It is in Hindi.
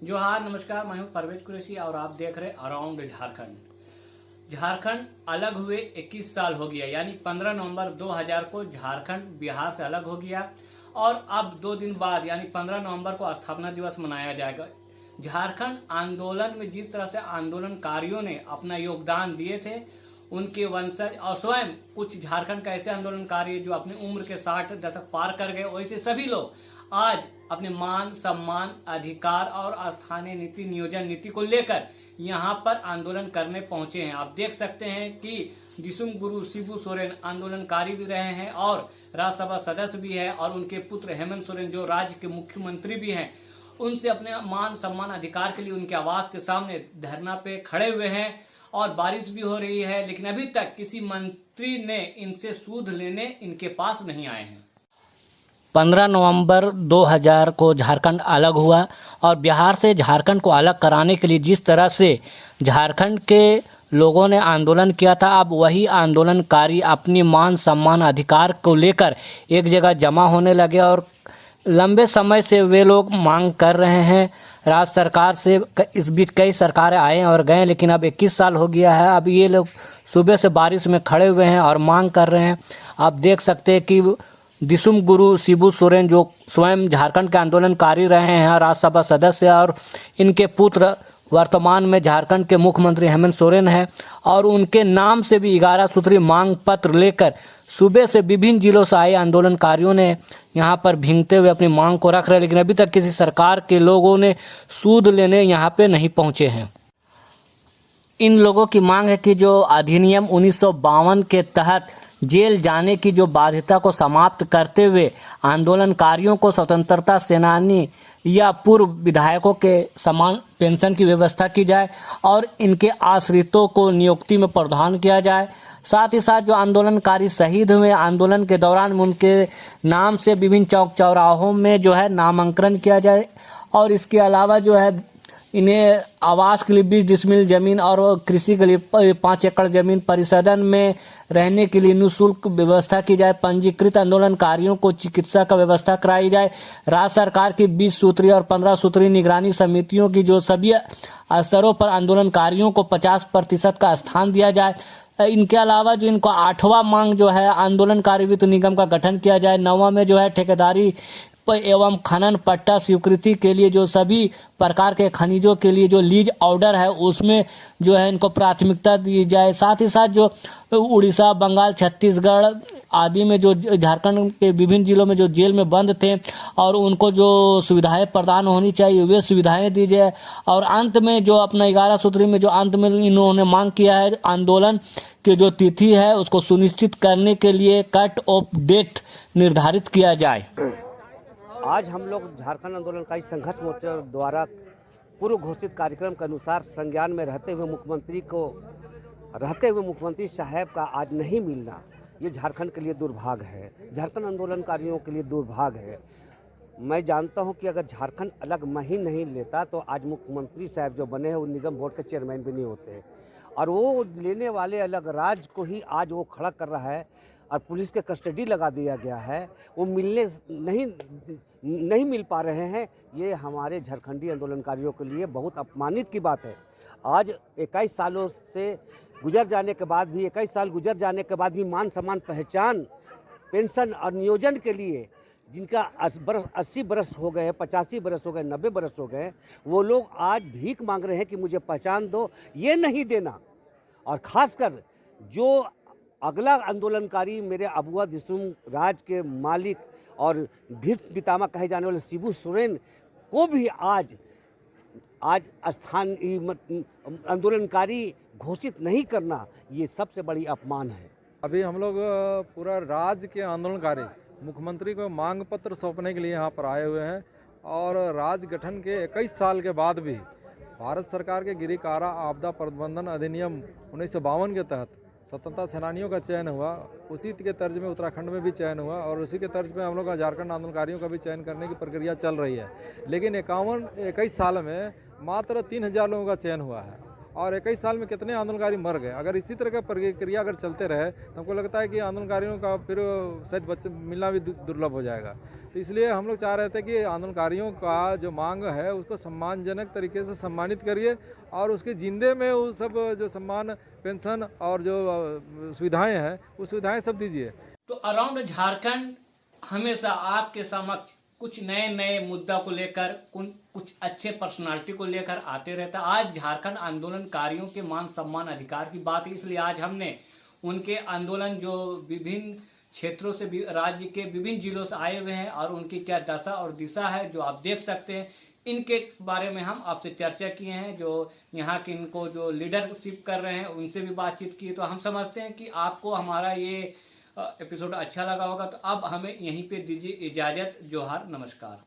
जोहार नमस्कार, मैं हूं परवेज कुरैशी और आप देख रहे अराउंड झारखंड। झारखंड अलग हुए 21 साल हो गया, यानी 15 नवंबर 2000 को झारखंड बिहार से अलग हो गया और अब 2 दिन बाद यानी 15 नवंबर को स्थापना दिवस मनाया जाएगा। झारखंड आंदोलन में जिस तरह से आंदोलनकारियों ने अपना योगदान दिए थे, उनके वंशज और स्वयं कुछ झारखंड का ऐसे आंदोलनकारी जो अपनी उम्र के 60 दशक पार कर गए, वैसे सभी लोग आज अपने मान सम्मान अधिकार और स्थानीय नीति नियोजन नीति को लेकर यहाँ पर आंदोलन करने पहुंचे हैं। आप देख सकते हैं कि दिसुम गुरु शिबू सोरेन आंदोलनकारी भी रहे हैं और राज्यसभा सदस्य भी है और उनके पुत्र हेमंत सोरेन जो राज्य के मुख्यमंत्री भी हैं, उनसे अपने मान सम्मान अधिकार के लिए उनके आवास के सामने धरना पे खड़े हुए हैं और बारिश भी हो रही है, लेकिन अभी तक किसी मंत्री ने इनसे सूद लेने इनके पास नहीं आए हैं। 15 नवंबर 2000 को झारखंड अलग हुआ और बिहार से झारखंड को अलग कराने के लिए जिस तरह से झारखंड के लोगों ने आंदोलन किया था, अब वही आंदोलनकारी अपनी मान सम्मान अधिकार को लेकर एक जगह जमा होने लगे और लंबे समय से वे लोग मांग कर रहे हैं राज्य सरकार से। इस बीच कई सरकारें आए और गए, लेकिन अब 21 साल हो गया है। अब ये लोग सुबह से बारिश में खड़े हुए हैं और मांग कर रहे हैं। आप देख सकते हैं कि दिसुम गुरु शिबू सोरेन जो स्वयं झारखंड के आंदोलनकारी रहे हैं, राज्यसभा सदस्य, और इनके पुत्र वर्तमान में झारखंड के मुख्यमंत्री हेमंत सोरेन हैं और उनके नाम से भी 11 सूत्री मांग पत्र लेकर सुबह से विभिन्न जिलों से आए आंदोलनकारियों ने यहाँ पर भींगते हुए अपनी मांग को रख रहे, लेकिन अभी तक किसी सरकार के लोगों ने सूद लेने यहाँ पे नहीं पहुँचे हैं। इन लोगों की मांग है कि जो अधिनियम 1952 के तहत जेल जाने की जो बाध्यता को समाप्त करते हुए आंदोलनकारियों को स्वतंत्रता सेनानी या पूर्व विधायकों के समान पेंशन की व्यवस्था की जाए और इनके आश्रितों को नियुक्ति में प्रावधान किया जाए। साथ ही साथ जो आंदोलनकारी शहीद हुए आंदोलन के दौरान उनके नाम से विभिन्न चौक चौराहों में जो है नामांकन किया जाए और इसके अलावा जो है इन्हें आवास के लिए 20 डिसमिल जमीन और कृषि के लिए 5 एकड़ जमीन, परिसदन में रहने के लिए निःशुल्क व्यवस्था की जाए। पंजीकृत आंदोलनकारियों को चिकित्सा का व्यवस्था कराई जाए। राज्य सरकार की 20 सूत्री और 15 सूत्री निगरानी समितियों की जो सभी स्तरों पर आंदोलनकारियों को 50% का स्थान दिया जाए। इनके अलावा जो इनको 8वां मांग जो है आंदोलनकारी वित्त निगम का गठन किया जाए। 9वां में जो है ठेकेदारी एवं खनन पट्टा स्वीकृति के लिए जो सभी प्रकार के खनिजों के लिए जो लीज ऑर्डर है उसमें जो है इनको प्राथमिकता दी जाए। साथ ही साथ जो उड़ीसा, बंगाल, छत्तीसगढ़ आदि में जो झारखंड के विभिन्न जिलों में जो जेल में बंद थे और उनको जो सुविधाएं प्रदान होनी चाहिए वे सुविधाएं दी जाए। और अंत में जो अपना 11 सूत्री में जो अंत में इन्होंने मांग किया है आंदोलन की जो तिथि है उसको सुनिश्चित करने के लिए कट ऑफ डेट निर्धारित किया जाए। आज हम लोग झारखंड आंदोलनकारी संघर्ष मोर्चा द्वारा पूर्व घोषित कार्यक्रम के अनुसार संज्ञान में रहते हुए मुख्यमंत्री साहब का आज नहीं मिलना, ये झारखंड के लिए दुर्भाग्य है, झारखंड आंदोलनकारियों के लिए दुर्भाग्य है। मैं जानता हूं कि अगर झारखंड अलग मही नहीं लेता तो आज मुख्यमंत्री साहब जो बने हैं वो निगम बोर्ड के चेयरमैन भी नहीं होते और वो लेने वाले अलग राज्य को ही आज वो खड़ा कर रहा है और पुलिस के कस्टडी लगा दिया गया है। वो मिलने नहीं मिल पा रहे हैं। ये हमारे झारखंडी आंदोलनकारियों के लिए बहुत अपमानित की बात है। आज 21 सालों से गुजर जाने के बाद भी 21 साल गुजर जाने के बाद भी मान सम्मान, पहचान, पेंशन और नियोजन के लिए जिनका 80 बरस हो गए, 85 बरस हो गए, 90 बरस हो गए, वो लोग आज भीख मांग रहे हैं कि मुझे पहचान दो। ये नहीं देना और ख़ासकर जो अगला आंदोलनकारी मेरे अबुआ दिसुम राज के मालिक और भीष्म पितामह कहे जाने वाले शिबू सोरेन को भी आज स्थानीय आंदोलनकारी घोषित नहीं करना, ये सबसे बड़ी अपमान है। अभी हम लोग पूरा राज्य के आंदोलनकारी मुख्यमंत्री को मांग पत्र सौंपने के लिए यहाँ पर आए हुए हैं और राज्य गठन के 21 साल के बाद भी भारत सरकार के गृह कारा आपदा प्रबंधन अधिनियम 1952 के तहत स्वतंत्रता सेनानियों का चयन हुआ। उसी के तर्ज में उत्तराखंड में भी चयन हुआ और उसी के तर्ज में हम लोग का झारखंड आंदोलनकारियों का भी चयन करने की प्रक्रिया चल रही है। लेकिन 21 साल में मात्र 3000 लोगों का चयन हुआ है और 21 साल में कितने आंदोलनकारी मर गए। अगर इसी तरह का प्रक्रिया अगर चलते रहे तो हमको लगता है कि आंदोलनकारियों का फिर शायद बच्चे मिलना भी दुर्लभ हो जाएगा। तो इसलिए हम लोग चाह रहे थे कि आंदोलनकारियों का जो मांग है उसको सम्मानजनक तरीके से सम्मानित करिए और उसके जिंदे में वो सब जो सम्मान, पेंशन और जो सुविधाएं हैं वो सुविधाएं सब दीजिए। तो अराउंड झारखंड हमेशा आपके समक्ष कुछ नए नए मुद्दा को लेकर कुछ अच्छे पर्सनालिटी को लेकर आते रहता। आज झारखंड आंदोलनकारियों के मान सम्मान अधिकार की बात है, इसलिए आज हमने उनके आंदोलन जो विभिन्न क्षेत्रों से राज्य के विभिन्न जिलों से आए हुए हैं और उनकी क्या दशा और दिशा है जो आप देख सकते हैं, इनके बारे में हम आपसे चर्चा किए हैं। जो यहाँ के इनको जो लीडरशिप कर रहे हैं उनसे भी बातचीत की। तो हम समझते हैं कि आपको हमारा ये एपिसोड अच्छा लगा होगा। तो अब हमें यहीं पे दीजिए इजाजत। जोहार, नमस्कार।